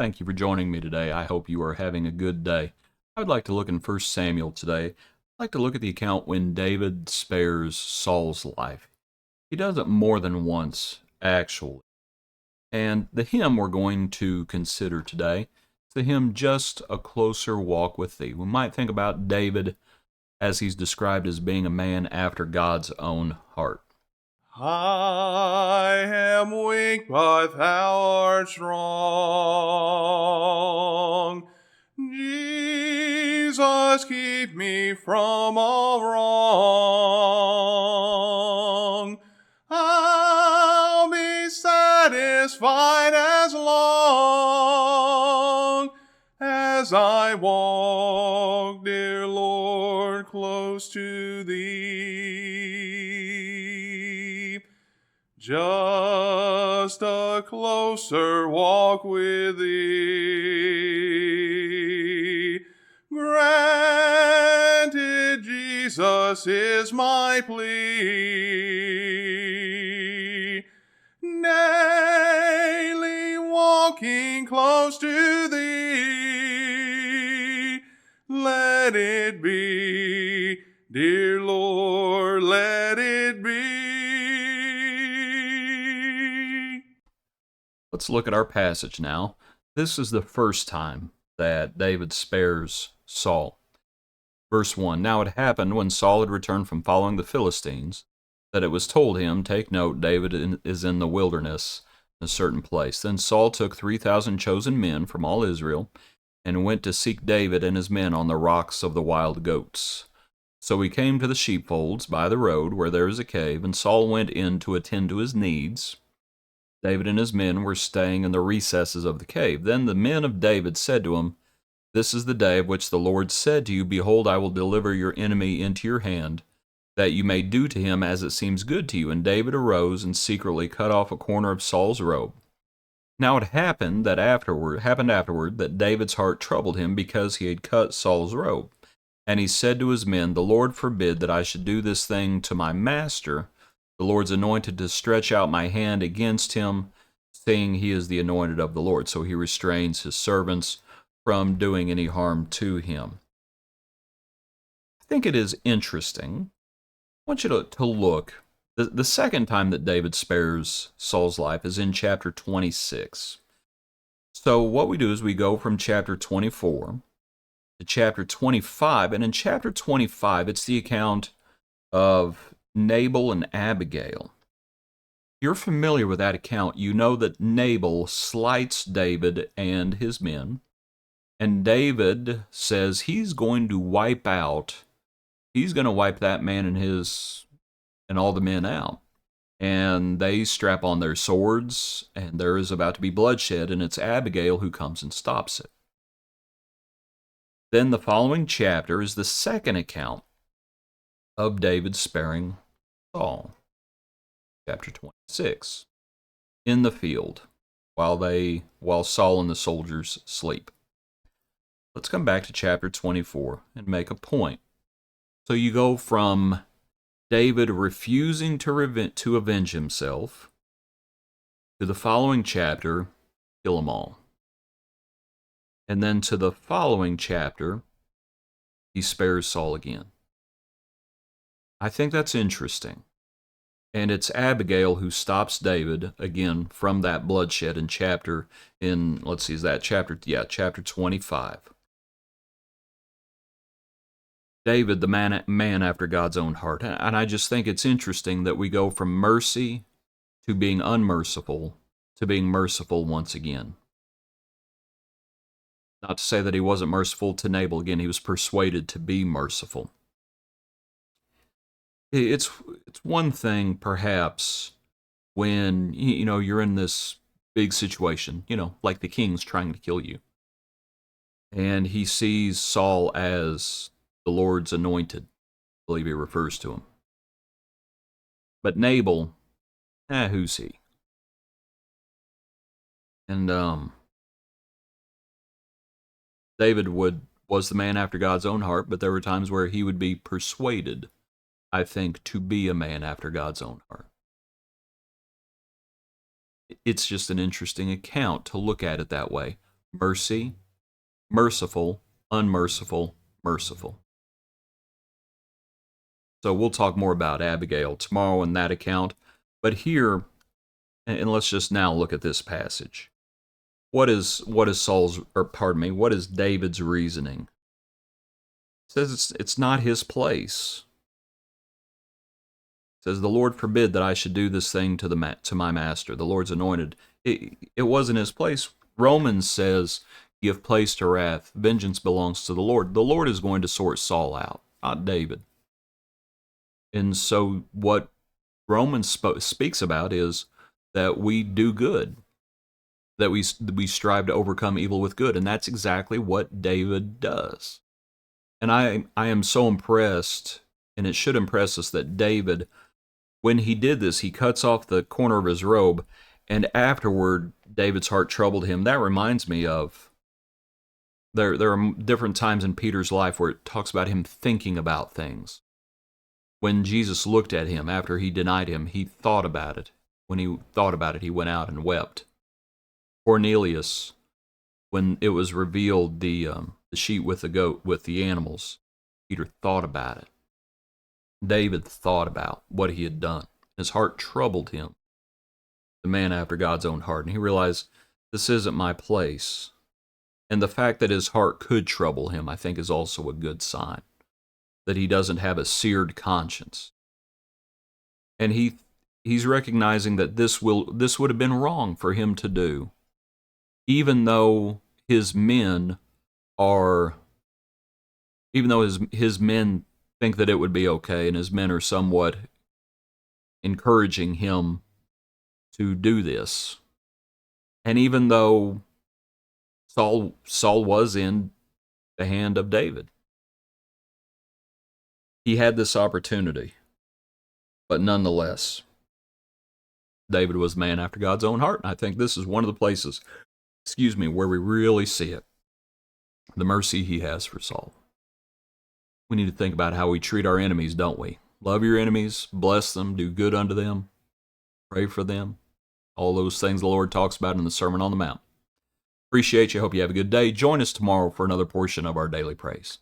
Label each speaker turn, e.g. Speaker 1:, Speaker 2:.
Speaker 1: Thank you for joining me today. I hope you are having a good day. I would like to look in 1 Samuel today. I'd like to look at the account when David spares Saul's life. He does it more than once, actually. And the hymn we're going to consider today is the hymn Just a Closer Walk with Thee. We might think about David as he's described as being a man after God's own heart.
Speaker 2: I am weak, but thou art strong. Jesus, keep me from all wrong. I'll be satisfied as long as I walk, dear Lord, close to thee. Just a closer walk with thee. Granted, Jesus is my plea. Daily walking close to thee. Let it be, dear Lord, let it be.
Speaker 1: Let's look at our passage now. This is the first time that David spares Saul. Verse 1, Now it happened when Saul had returned from following the Philistines, that it was told him, Take note, David is in the wilderness, in a certain place. Then Saul took 3,000 chosen men from all Israel, and went to seek David and his men on the rocks of the wild goats. So he came to the sheepfolds by the road, where there is a cave, and Saul went in to attend to his needs. David and his men were staying in the recesses of the cave. Then the men of David said to him, This is the day of which the Lord said to you, Behold, I will deliver your enemy into your hand, that you may do to him as it seems good to you. And David arose and secretly cut off a corner of Saul's robe. Now it happened afterward that David's heart troubled him because he had cut Saul's robe. And he said to his men, The Lord forbid that I should do this thing to my master, the Lord's anointed, to stretch out my hand against him, seeing he is the anointed of the Lord. So he restrains his servants from doing any harm to him. I think it is interesting. I want you to look. The second time that David spares Saul's life is in chapter 26. So what we do is we go from chapter 24 to chapter 25, and in chapter 25, it's the account of Nabal and Abigail. If you're familiar with that account, you know that Nabal slights David and his men, and David says he's going to wipe that man and all the men out. And they strap on their swords, and there is about to be bloodshed, and it's Abigail who comes and stops it. Then the following chapter is the second account of David sparing Saul. Chapter 26. In the field, while Saul and the soldiers sleep. Let's come back to chapter 24 and make a point. So you go from David refusing to avenge himself to the following chapter, kill them all. And then to the following chapter, he spares Saul again. I think that's interesting. And it's Abigail who stops David, again, from that bloodshed chapter 25. David, the man after God's own heart. And I just think it's interesting that we go from mercy to being unmerciful to being merciful once again. Not to say that he wasn't merciful to Nabal. Again, he was persuaded to be merciful. It's one thing, perhaps, when you're in this big situation, like the king's trying to kill you, and he sees Saul as the Lord's anointed. I believe he refers to him. But Nabal, who's he? And David was the man after God's own heart, but there were times where he would be persuaded, I think, to be a man after God's own heart. It's just an interesting account to look at it that way. mercy, merciful, unmerciful, merciful. So we'll talk more about Abigail tomorrow in that account. But here, and let's just now look at this passage. What is what is David's reasoning? It says it's not his place. It says, the Lord forbid that I should do this thing to my master, the Lord's anointed. It wasn't his place. Romans says, give place to wrath. Vengeance belongs to the Lord. The Lord is going to sort Saul out, not David. And so what Romans speaks about is that we do good, that we strive to overcome evil with good. And that's exactly what David does. And I am so impressed, and it should impress us, that David, when he did this, he cuts off the corner of his robe, and afterward, David's heart troubled him. That reminds me of, there are different times in Peter's life where it talks about him thinking about things. When Jesus looked at him after he denied him, he thought about it. When he thought about it, he went out and wept. Cornelius, when it was revealed the sheep with the goat, with the animals, Peter thought about it. David thought about what he had done. His heart troubled him, the man after God's own heart. And he realized, this isn't my place. And the fact that his heart could trouble him, I think, is also a good sign that he doesn't have a seared conscience. And he's recognizing that this would have been wrong for him to do, even though his men think that it would be okay, and his men are somewhat encouraging him to do this. And even though Saul was in the hand of David, he had this opportunity. But nonetheless, David was a man after God's own heart. And I think this is one of the places, where we really see it. The mercy he has for Saul. We need to think about how we treat our enemies, don't we? Love your enemies, bless them, do good unto them, pray for them. All those things the Lord talks about in the Sermon on the Mount. Appreciate you. Hope you have a good day. Join us tomorrow for another portion of our daily praise.